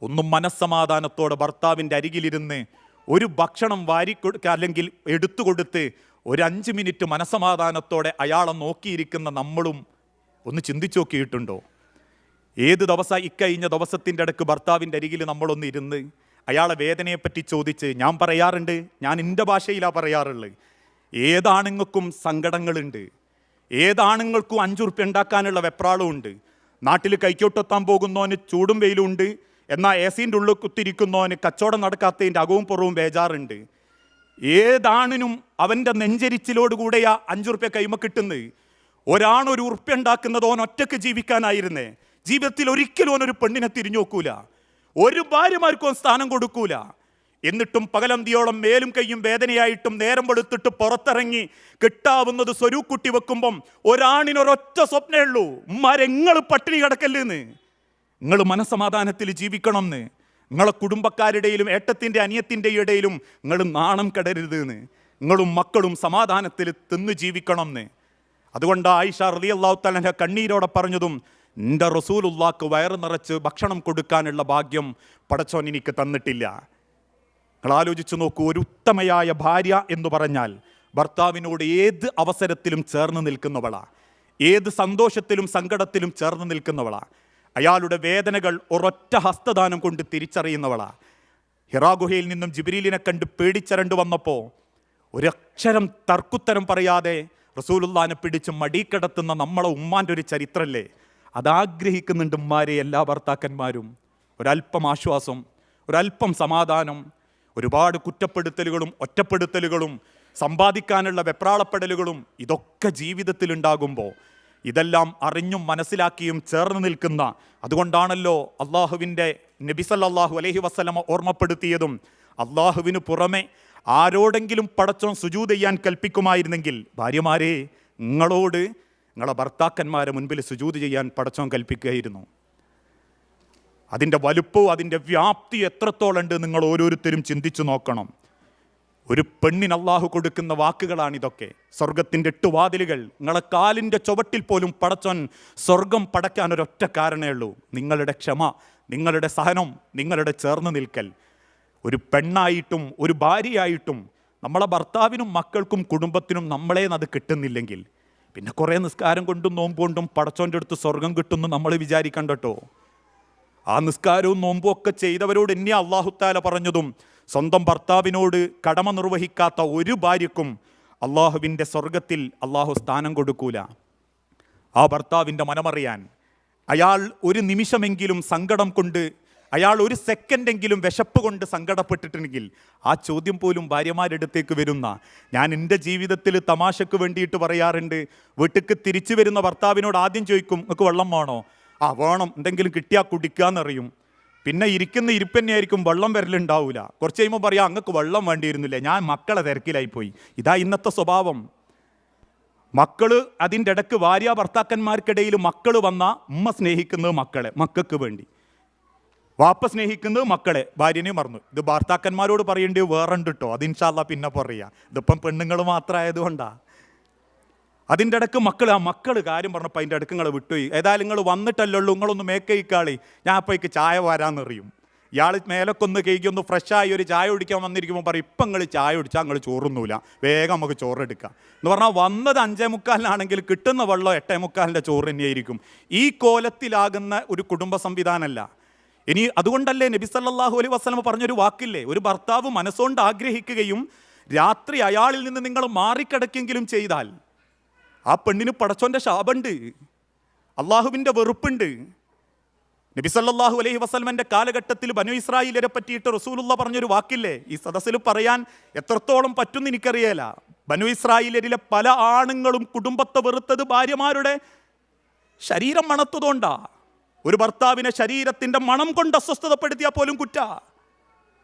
ഒന്നും മനസ്സമാധാനത്തോടെ ഭർത്താവിൻ്റെ അരികിലിരുന്ന് ഒരു ഭക്ഷണം വാരിക്കൊടുക്കുക അല്ലെങ്കിൽ എടുത്തു കൊടുത്ത് ഒരു 5 മിനിറ്റ് മനസ്സമാധാനത്തോടെ അയാളെ നോക്കിയിരിക്കുന്ന നമ്മളും ഒന്ന് ചിന്തിച്ചു നോക്കിയിട്ടുണ്ടോ? ഏത് ദിവസം ഇക്കഴിഞ്ഞ ദിവസത്തിൻ്റെ ഇടയ്ക്ക് ഭർത്താവിൻ്റെ അരികിൽ നമ്മളൊന്ന് ഇരുന്ന് അയാളെ വേദനയെപ്പറ്റി ചോദിച്ച്, ഞാൻ പറയാറുണ്ട്, ഞാൻ എൻ്റെ ഭാഷയിലാണ് പറയാറുള്ളത്, ഏതാണുങ്ങൾക്കും സങ്കടങ്ങളുണ്ട്, ഏതാണുങ്ങൾക്കും 5 ഉറുപ്പ്യ ഉണ്ടാക്കാനുള്ള വെപ്രാളമുണ്ട്. നാട്ടിൽ കൈക്കോട്ടെത്താൻ പോകുന്നവന് ചൂടും വെയിലും ഉണ്ട്, എന്നാൽ AC-ൻ്റെ ഉള്ളിൽ കുത്തിരിക്കുന്നവന് കച്ചവടം നടക്കാത്തതിൻ്റെ അകവും പുറവും ബേജാറുണ്ട്. ഏതാണിനും അവൻ്റെ നെഞ്ചരിച്ചിലോടുകൂടെയാ 5 ഉറുപ്പ്യ കൈമ കിട്ടുന്നത്. ഒരാണൊരു ഉറുപ്പ്യ ഉണ്ടാക്കുന്നത് ഓൻ ഒറ്റയ്ക്ക് ജീവിക്കാനായിരുന്നേ. ജീവിതത്തിൽ ഒരിക്കലും ഓനൊരു പെണ്ണിനെ തിരിഞ്ഞു നോക്കൂല, ഒരു ഭാര്യമാർക്കും സ്ഥാനം കൊടുക്കൂല. എന്നിട്ടും പകലന്തിയോളം മേലും കൈയും വേദനയായിട്ടും നേരം വെളുത്തിട്ട് പുറത്തിറങ്ങി കിട്ടാവുന്നത് സ്വരൂക്കുട്ടി വെക്കുമ്പം ഒരാണിനൊരൊറ്റ സ്വപ്നമേ ഉള്ളൂ, ഉമ്മാരെങ്ങൾ പട്ടിണി കിടക്കല്ലെന്ന്, നിങ്ങൾ മനസ്സമാധാനത്തിൽ ജീവിക്കണം എന്ന്, നിങ്ങളെ കുടുംബക്കാരുടെയിലും ഏട്ടത്തിൻ്റെ അനിയത്തിൻ്റെ ഇടയിലും നിങ്ങൾ നാണം കെടരുത് എന്ന്, നിങ്ങളും മക്കളും സമാധാനത്തിൽ തിന്ന് ജീവിക്കണം എന്ന്. അതുകൊണ്ട് ആയിഷ റളിയല്ലാഹു തആല കണ്ണീരോടെ പറഞ്ഞതും, എൻ്റെ റസൂലുള്ളാഹ്ക്ക് വയറ് നിറച്ച് ഭക്ഷണം കൊടുക്കാനുള്ള ഭാഗ്യം പടച്ചോൻ എനിക്ക് തന്നിട്ടില്ല. നിങ്ങൾ ആലോചിച്ച് നോക്കൂ, ഒരു ഉത്തമയായ ഭാര്യ എന്ന് പറഞ്ഞാൽ ഭർത്താവിനോട് ഏത് അവസരത്തിലും ചേർന്ന് നിൽക്കുന്നവളാ, ഏത് സന്തോഷത്തിലും സങ്കടത്തിലും ചേർന്ന് നിൽക്കുന്നവളാ, അയാളുടെ വേദനകൾ ഒരൊറ്റ ഹസ്തദാനം കൊണ്ട് തിരിച്ചറിയുന്നവളാ. ഹിറാ ഗുഹയിൽ നിന്നും ജിബ്രീലിനെ കണ്ട് പേടിച്ചരണ്ട് വന്നപ്പോൾ ഒരക്ഷരം തർക്കുത്തരം പറയാതെ റസൂലുള്ളാഹിനെ പിടിച്ച് മടിക്കിടത്തുന്ന നമ്മളെ ഉമ്മാൻ്റെ ഒരു ചരിത്രമല്ലേ, അതാഗ്രഹിക്കുന്നുണ്ട് ഉമ്മാരെ എല്ലാ ഭർത്താക്കന്മാരും. ഒരല്പം ആശ്വാസം, ഒരല്പം സമാധാനം. ഒരുപാട് കുറ്റപ്പെടുത്തലുകളും ഒറ്റപ്പെടുത്തലുകളും സമ്പാദിക്കാനുള്ള വെപ്രാളപ്പെടലുകളും ഇതൊക്കെ ജീവിതത്തിലുണ്ടാകുമ്പോൾ ഇതെല്ലാം അറിഞ്ഞും മനസ്സിലാക്കിയും ചേർന്ന് നിൽക്കുന്ന, അതുകൊണ്ടാണല്ലോ അള്ളാഹുവിൻ്റെ നബി സല്ലല്ലാഹു അലൈഹി വസല്ലമ ഓർമ്മപ്പെടുത്തിയതും, അള്ളാഹുവിന് പുറമെ ആരോടെങ്കിലും പടച്ചോൻ സുജൂദ് ചെയ്യാൻ കൽപ്പിക്കുമായിരുന്നെങ്കിൽ ഭാര്യമാരെ നിങ്ങളോട് നിങ്ങളെ ഭർത്താക്കന്മാരെ മുൻപിൽ സുജൂദ് ചെയ്യാൻ പടച്ചോൻ കൽപ്പിക്കുകയായിരുന്നു. അതിൻ്റെ വലുപ്പവും അതിൻ്റെ വ്യാപ്തി എത്രത്തോളം ഉണ്ട് നിങ്ങൾ ഓരോരുത്തരും ചിന്തിച്ചു നോക്കണം. ഒരു പെണ്ണിന് അള്ളാഹു കൊടുക്കുന്ന വാക്കുകളാണിതൊക്കെ. സ്വർഗത്തിൻ്റെ 8 വാതിലുകൾ, നിങ്ങളെ കാലിൻ്റെ ചുവട്ടിൽ പോലും പടച്ചോൻ സ്വർഗം പടയ്ക്കാൻ ഒരൊറ്റ കാരണമേ ഉള്ളൂ, നിങ്ങളുടെ ക്ഷമ, നിങ്ങളുടെ സഹനം, നിങ്ങളുടെ ചേർന്ന് നിൽക്കൽ. ഒരു പെണ്ണായിട്ടും ഒരു ഭാര്യയായിട്ടും നമ്മളെ ഭർത്താവിനും മക്കൾക്കും കുടുംബത്തിനും നമ്മളേന്ന് അത് കിട്ടുന്നില്ലെങ്കിൽ പിന്നെ കുറേ നിസ്കാരം കൊണ്ടും നോമ്പ് കൊണ്ടും പടച്ചോൻ്റെ അടുത്ത് സ്വർഗം കിട്ടുമെന്ന് നമ്മൾ വിചാരിക്കണ്ട കേട്ടോ. ആ നിസ്കാരവും നോമ്പും ഒക്കെ ചെയ്തവരോട് എന്നെ അല്ലാഹു തആല പറഞ്ഞതും, സ്വന്തം ഭർത്താവിനോട് കടമ നിർവഹിക്കാത്ത ഒരു ഭാര്യക്കും അള്ളാഹുവിൻ്റെ സ്വർഗത്തിൽ അള്ളാഹു സ്ഥാനം കൊടുക്കൂല. ആ ഭർത്താവിൻ്റെ മനമറിയാൻ അയാൾ ഒരു നിമിഷമെങ്കിലും സങ്കടം കൊണ്ട്, അയാൾ ഒരു സെക്കൻഡെങ്കിലും വിശപ്പ് കൊണ്ട് സങ്കടപ്പെട്ടിട്ടുണ്ടെങ്കിൽ ആ ചോദ്യം പോലും ഭാര്യമാരെടുത്തേക്ക് വരുന്ന, ഞാൻ എൻ്റെ ജീവിതത്തിൽ തമാശക്ക് വേണ്ടിയിട്ട് പറയാറുണ്ട്, വീട്ടിലേക്ക് തിരിച്ചു വരുന്ന ഭർത്താവിനോട് ആദ്യം ചോദിക്കും, നിങ്ങൾക്ക് വെള്ളം വേണോ? ആ വേണം, എന്തെങ്കിലും കിട്ടിയാൽ കുടിക്കാന്നറിയും. പിന്നെ ഇരിക്കുന്ന ഇരിപ്പന്നെയായിരിക്കും, വെള്ളം വരലുണ്ടാവില്ല. കുറച്ച് കഴിയുമ്പോൾ പറയാം, അങ്ങക്ക് വെള്ളം വേണ്ടിയിരുന്നില്ല, ഞാൻ മക്കളെ തിരക്കിലായിപ്പോയി. ഇതാ ഇന്നത്തെ സ്വഭാവം. മക്കള് അതിൻ്റെ ഇടയ്ക്ക് ഭാര്യ ഭർത്താക്കന്മാർക്കിടയിൽ മക്കൾ വന്ന ഉമ്മ സ്നേഹിക്കുന്നത് മക്കളെ, മക്കൾക്ക് വേണ്ടി, വാപ്പ സ്നേഹിക്കുന്നത് മക്കളെ, ഭാര്യനെ മറന്നു. ഇത് ഭർത്താക്കന്മാരോട് പറയേണ്ടി വേറുണ്ട് കേട്ടോ, അത് ഇൻഷാ അല്ലാഹ് പിന്നെ പറയാം. ഇതിപ്പം പെണ്ണുങ്ങൾ മാത്രമായതുകൊണ്ടാ. അതിൻ്റെ ഇടയ്ക്ക് മക്കൾ കാര്യം പറഞ്ഞപ്പോൾ അതിൻ്റെ ഇടയ്ക്ക് നിങ്ങൾ വിട്ടുപോയി. ഏതായാലും നിങ്ങൾ വന്നിട്ടല്ലോ ഉള്ളൂ, നിങ്ങളൊന്ന് മേക്കയിക്കാളി, ഞാൻ അപ്പോഴേക്ക് ചായ വരാമെന്നറിയും. ഇയാൾ മേലൊക്കൊന്ന് കേക്ക് ഒന്ന് ഫ്രഷായി ഒരു ചായ കുടിക്കാൻ വന്നിരിക്കുമ്പോൾ പറയും, ഇപ്പം നിങ്ങൾ ചായ കുടിച്ചാൽ നിങ്ങൾ ചോറൊന്നുമില്ല, വേഗം നമുക്ക് ചോറെടുക്കാം എന്ന് പറഞ്ഞാൽ വന്നത് 5:45 കിട്ടുന്ന വെള്ളം 8:45 ചോറ് തന്നെയായിരിക്കും. ഈ കോലത്തിലാകുന്ന ഒരു കുടുംബ സംവിധാനമല്ല. ഇനി അതുകൊണ്ടല്ലേ നബി സല്ലല്ലാഹു അലൈഹി വസല്ലം പറഞ്ഞൊരു വാക്കില്ലേ, ഒരു ഭർത്താവ് മനസ്സുകൊണ്ട് ആഗ്രഹിക്കുകയും രാത്രി അയാളിൽ നിന്ന് നിങ്ങൾ മാറിക്കിടക്കെങ്കിലും ചെയ്താൽ ആ പെണ്ണിന് പടച്ചോൻ്റെ ശാപമുണ്ട്, അള്ളാഹുവിൻ്റെ വെറുപ്പുണ്ട്. നബി സല്ലല്ലാഹു അലൈഹി വസല്ലമൻ്റെ കാലഘട്ടത്തിൽ ബനു ഇസ്രായേലിനെ പറ്റിയിട്ട് റസൂലുള്ള പറഞ്ഞൊരു വാക്കില്ലേ, ഈ സദസ്സിൽ പറയാൻ എത്രത്തോളം പറ്റുമെന്ന് എനിക്കറിയില്ല. ബനു ഇസ്രായേലിലെ പല ആണുങ്ങളും കുടുംബത്തെ വെറുത്തത് ഭാര്യമാരുടെ ശരീരം മണത്തതുകൊണ്ടാ. ഒരു ഭർത്താവിനെ ശരീരത്തിൻ്റെ മണം കൊണ്ട് അസ്വസ്ഥതപ്പെടുത്തിയാൽ പോലും കുറ്റ.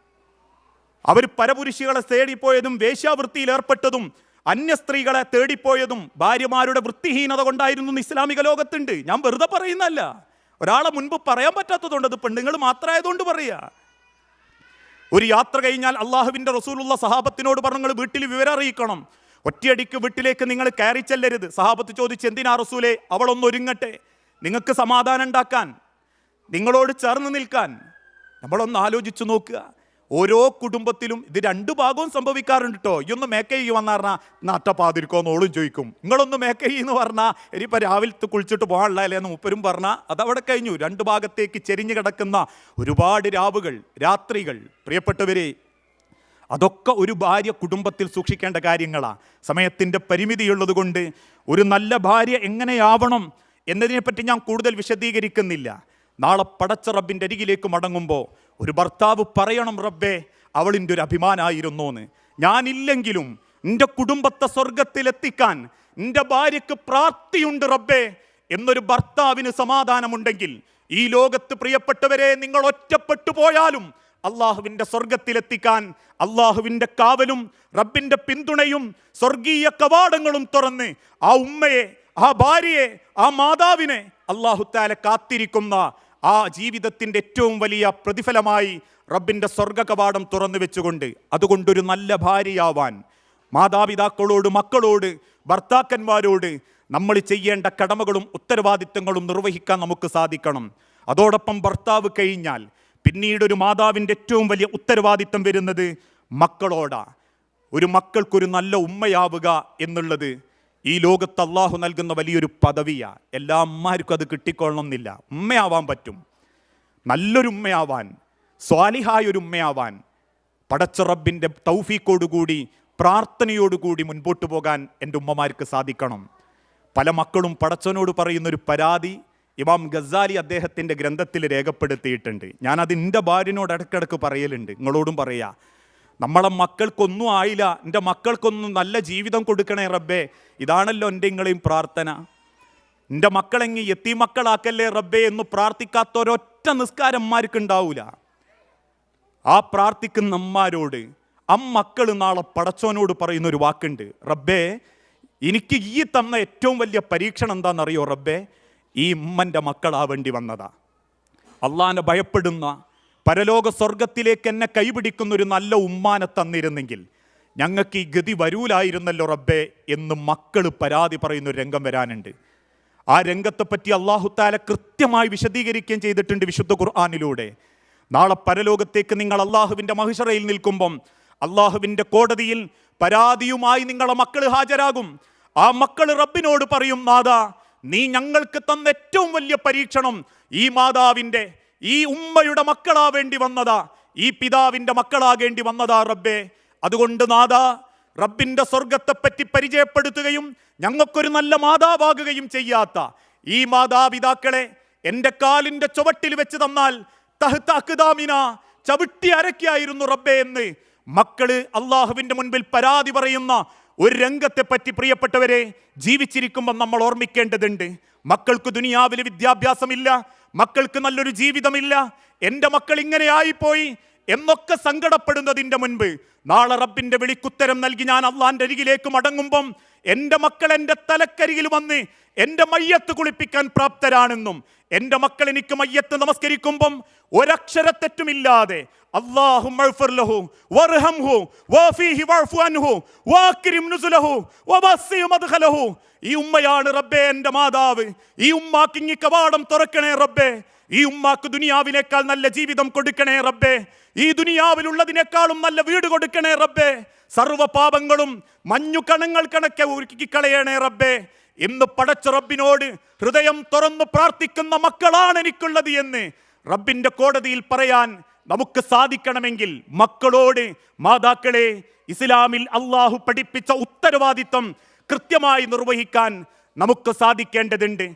അവർ പരപുരുഷികളെ തേടിപ്പോയതും വേശ്യാവൃത്തിയിൽ ഏർപ്പെട്ടതും അന്യ സ്ത്രീകളെ തേടിപ്പോയതും ഭാര്യമാരുടെ വൃത്തിഹീനത കൊണ്ടായിരുന്നു ഇസ്ലാമിക ലോകത്തുണ്ട്. ഞാൻ വെറുതെ പറയുന്നല്ല, ഒരാളെ മുൻപ് പറയാൻ പറ്റാത്തതുകൊണ്ട്, അത് പെണ്ണുങ്ങൾ മാത്രമായതുകൊണ്ട് പറയുക. ഒരു യാത്ര കഴിഞ്ഞാൽ അള്ളാഹുവിൻ്റെ റസൂലുള്ള സഹാബത്തിനോട് പറഞ്ഞു, നിങ്ങൾ വീട്ടിൽ വിവരം അറിയിക്കണം, ഒറ്റയടിക്ക് വീട്ടിലേക്ക് നിങ്ങൾ കയറി ചെല്ലരുത്. സഹാബത്ത് ചോദിച്ച്, എന്തിനാ റസൂലേ? അവളൊന്നൊരുങ്ങട്ടെ, നിങ്ങൾക്ക് സമാധാനം ഉണ്ടാക്കാൻ, നിങ്ങളോട് ചേർന്ന് നിൽക്കാൻ. നമ്മളൊന്ന് ആലോചിച്ച് നോക്കുക. ഓരോ കുടുംബത്തിലും ഇത് രണ്ടു ഭാഗവും സംഭവിക്കാറുണ്ട് കേട്ടോ. ഈ ഒന്ന് മേക്കൈ വന്ന് പറഞ്ഞാൽ നട്ടപ്പാതിരിക്കോന്നോളും ചോദിക്കും. നിങ്ങളൊന്ന് മേക്കൈ എന്ന് പറഞ്ഞാൽ ഇനിയിപ്പോൾ രാവിലത്തെ കുളിച്ചിട്ട് പോകാനുള്ള അല്ലേന്ന് മൂപ്പരും പറഞ്ഞാൽ അതവിടെ കഴിഞ്ഞു. രണ്ട് ഭാഗത്തേക്ക് ചെരിഞ്ഞു കിടക്കുന്ന ഒരുപാട് രാവുകൾ, രാത്രികൾ. പ്രിയപ്പെട്ടവരെ, അതൊക്കെ ഒരു ഭാര്യ കുടുംബത്തിൽ സൂക്ഷിക്കേണ്ട കാര്യങ്ങളാണ്. സമയത്തിൻ്റെ പരിമിതിയുള്ളത് കൊണ്ട് ഒരു നല്ല ഭാര്യ എങ്ങനെയാവണം എന്നതിനെപ്പറ്റി ഞാൻ കൂടുതൽ വിശദീകരിക്കുന്നില്ല. നാളെ പടച്ച റബ്ബിൻ്റെ അരികിലേക്ക് മടങ്ങുമ്പോൾ ഒരു ഭർത്താവ് പറയണം, റബ്ബേ അവളിൻ്റെ ഒരു അഭിമാനമായിരുന്നു എന്ന്. ഞാനില്ലെങ്കിലും എൻ്റെ കുടുംബത്തെ സ്വർഗത്തിലെത്തിക്കാൻ എൻ്റെ ഭാര്യയ്ക്ക് പ്രാപ്തിയുണ്ട് റബ്ബേ എന്നൊരു ഭർത്താവിന് സമാധാനമുണ്ടെങ്കിൽ ഈ ലോകത്ത് പ്രിയപ്പെട്ടവരെ നിങ്ങൾ ഒറ്റപ്പെട്ടു പോയാലും അള്ളാഹുവിൻ്റെ സ്വർഗത്തിലെത്തിക്കാൻ അള്ളാഹുവിൻ്റെ കാവലും റബ്ബിൻ്റെ പിന്തുണയും സ്വർഗീയ കവാടങ്ങളും തുറന്ന് ആ ഉമ്മയെ, ആ ഭാര്യയെ, ആ മാതാവിനെ അള്ളാഹു തആല കാത്തിരിക്കുന്ന ആ ജീവിതത്തിൻ്റെ ഏറ്റവും വലിയ പ്രതിഫലമായി റബ്ബിൻ്റെ സ്വർഗ കവാടം തുറന്നു വെച്ചുകൊണ്ട്, അതുകൊണ്ടൊരു നല്ല ഭാര്യയാവാൻ മാതാപിതാക്കളോട്, മക്കളോട്, ഭർത്താക്കന്മാരോട് നമ്മൾ ചെയ്യേണ്ട കടമകളും ഉത്തരവാദിത്തങ്ങളും നിർവഹിക്കാൻ നമുക്ക് സാധിക്കണം. അതോടൊപ്പം ഭർത്താവ് കഴിഞ്ഞാൽ പിന്നീട് ഒരു മാതാവിൻ്റെ ഏറ്റവും വലിയ ഉത്തരവാദിത്തം വരുന്നത് മക്കളോടാണ്. ഒരു മക്കൾക്കൊരു നല്ല ഉമ്മയാവുക എന്നുള്ളത് ഈ ലോകത്ത് അള്ളാഹു നൽകുന്ന വലിയൊരു പദവിയാണ്. എല്ലാ അമ്മമാർക്കും അത് കിട്ടിക്കൊള്ളണമെന്നില്ല. ഉമ്മയാവാൻ പറ്റും. നല്ലൊരു ഉമ്മയാവാൻ, സ്വാലിഹായൊരു ഉമ്മയാവാൻ പടച്ച റബ്ബിൻ്റെ തൗഫീഖോടുകൂടി, പ്രാർത്ഥനയോടുകൂടി മുൻപോട്ട് പോകാൻ എൻ്റെ ഉമ്മമാർക്ക് സാധിക്കണം. പല മക്കളും പടച്ചവനോട് പറയുന്നൊരു പരാതി ഇമാം ഗസാലി അദ്ദേഹത്തിൻ്റെ ഗ്രന്ഥത്തിൽ രേഖപ്പെടുത്തിയിട്ടുണ്ട്. ഞാനത് എൻ്റെ ഭാര്യനോട് ഇടയ്ക്കിടയ്ക്ക് പറയലുണ്ട്, നിങ്ങളോടും പറയാ. നമ്മളെ മക്കൾക്കൊന്നും ആയില്ല, എൻ്റെ മക്കൾക്കൊന്നും നല്ല ജീവിതം കൊടുക്കണേ റബ്ബേ. ഇതാണല്ലോ എൻ്റെ നിങ്ങളെയും പ്രാർത്ഥന. എൻ്റെ മക്കളെങ്ങി യത്തീം മക്കളാക്കല്ലേ റബ്ബേ എന്ന് പ്രാർത്ഥിക്കാത്ത ഒരൊറ്റ നിസ്കാരന്മാർക്ക് ഉണ്ടാവൂല. ആ പ്രാർത്ഥിക്കുന്ന അമ്മമാരോട് മക്കൾ നാളെ പടച്ചോനോട് പറയുന്നൊരു വാക്കുണ്ട്, റബ്ബേ എനിക്ക് ഈ തന്ന ഏറ്റവും വലിയ പരീക്ഷണം എന്താണെന്നറിയോ റബ്ബേ, ഈ ഉമ്മൻ്റെ മക്കളാവേണ്ടി വന്നതാ. അള്ളാനെ ഭയപ്പെടുന്ന, പരലോക സ്വർഗത്തിലേക്ക് എന്നെ കൈപിടിക്കുന്ന ഒരു നല്ല ഉമ്മാനെ തന്നിരുന്നെങ്കിൽ ഞങ്ങൾക്ക് ഈ ഗതി വരൂലായിരുന്നല്ലോ റബ്ബേ എന്ന് മക്കൾ പരാതി പറയുന്ന ഒരു രംഗം വരാനുണ്ട്. ആ രംഗത്തെപ്പറ്റി അല്ലാഹു തആല കൃത്യമായി വിശദീകരിക്കുകയും ചെയ്തിട്ടുണ്ട് വിശുദ്ധ ഖുർആനിലൂടെ. നാളെ പരലോകത്തേക്ക് നിങ്ങൾ അള്ളാഹുവിൻ്റെ മഹിശറയിൽ നിൽക്കുമ്പം അള്ളാഹുവിൻ്റെ കോടതിയിൽ പരാതിയുമായി നിങ്ങളെ മക്കൾ ഹാജരാകും. ആ മക്കൾ റബ്ബിനോട് പറയും, നാഥാ നീ ഞങ്ങൾക്ക് തന്ന ഏറ്റവും വലിയ പരീക്ഷണം ഈ മാതാവിൻ്റെ, ഈ ഉമ്മയുടെ മക്കളാവേണ്ടി വന്നതാ, ഈ പിതാവിൻ്റെ മക്കളാകേണ്ടി വന്നതാ റബ്ബേ. അതുകൊണ്ട് നാഥാ റബ്ബിൻ്റെ സ്വർഗത്തെപ്പറ്റി പരിചയപ്പെടുത്തുകയും ഞങ്ങൾക്കൊരു നല്ല മാതാവാകുകയും ചെയ്യാത്ത ഈ മാതാപിതാക്കളെ എൻ്റെ കാലിൻ്റെ ചുവട്ടിൽ വെച്ച് തന്നാൽ തഹ്ത അഖ്ദാമിന, ചവിട്ടി അരക്കായിരുന്നു റബ്ബേ എന്ന് മക്കള് അള്ളാഹുവിൻ്റെ മുൻപിൽ പരാതി പറയുന്ന ഒരു രംഗത്തെപ്പറ്റി പ്രിയപ്പെട്ടവരെ ജീവിച്ചിരിക്കുമ്പോൾ നമ്മൾ ഓർമ്മിക്കേണ്ടതുണ്ട്. മക്കൾക്ക് ദുനിയാവിൽ വിദ്യാഭ്യാസമില്ല, മക്കൾക്ക് നല്ലൊരു ജീവിതമില്ല, എൻ്റെ മക്കൾ ഇങ്ങനെ ആയിപ്പോയി എന്നൊക്കെ സങ്കടപ്പെടുന്നതിൻ്റെ മുൻപ് നാളെ റബ്ബിൻ്റെ വിളിക്കുത്തരം നൽകി ഞാൻ അള്ളാൻ്റെ അരികിലേക്ക് മടങ്ങുമ്പം എൻ്റെ മക്കൾ എൻ്റെ തലക്കരികിൽ വന്ന് എൻ്റെ മയ്യത്ത് കുളിപ്പിക്കാൻ പ്രാപ്തരാണെന്നും എൻ്റെ മക്കൾ എനിക്ക് മയ്യത്ത് നമസ്കരിക്കുമ്പം ഒരക്ഷരത്തെറ്റുമില്ലാതെ അല്ലാഹുമ്മ ഇഗ്ഫിർ ലഹു വർഹംഹു വഫീഹി വഅഫു അൻഹു വഅക്രിം നുസുലഹു വവസ്സി മദ്ഖലഹു, ഈ ഉമ്മയാണ് റബ്ബേ എൻ്റെ മാതാവ്. ഈ ഉമ്മാക്ക് ഇങ്ങി കവാടം തുറക്കണേ റബ്ബേ. ഈ ഉമ്മാക്ക് ദുനിയാവിനേക്കാൾ നല്ല ജീവിതം കൊടുക്കണേ റബ്ബേ. ഈ ദുനിയാവിലുള്ളതിനേക്കാളും നല്ല വീട് കൊടുക്കണേ റബ്ബേ. സർവ്വ പാപങ്ങളും മഞ്ഞു കണങ്ങൾ കണക്കെ ഉരുക്കി കളയണേ റബ്ബേ എന്ന് പടച്ച റബ്ബിനോട് ഹൃദയം തുറന്നു പ്രാർത്ഥിക്കുന്ന മക്കളാണ് എനിക്കുള്ളത് എന്ന് റബ്ബിൻ്റെ കോടതിയിൽ പറയാൻ നമുക്ക് സാധിക്കണമെങ്കിൽ മക്കളോട്, മാതാക്കളെ, ഇസ്ലാമിൽ അള്ളാഹു പഠിപ്പിച്ച ഉത്തരവാദിത്വം കൃത്യമായി നിർവഹിക്കാൻ നമുക്ക് സാധിക്കേണ്ടതുണ്ട്.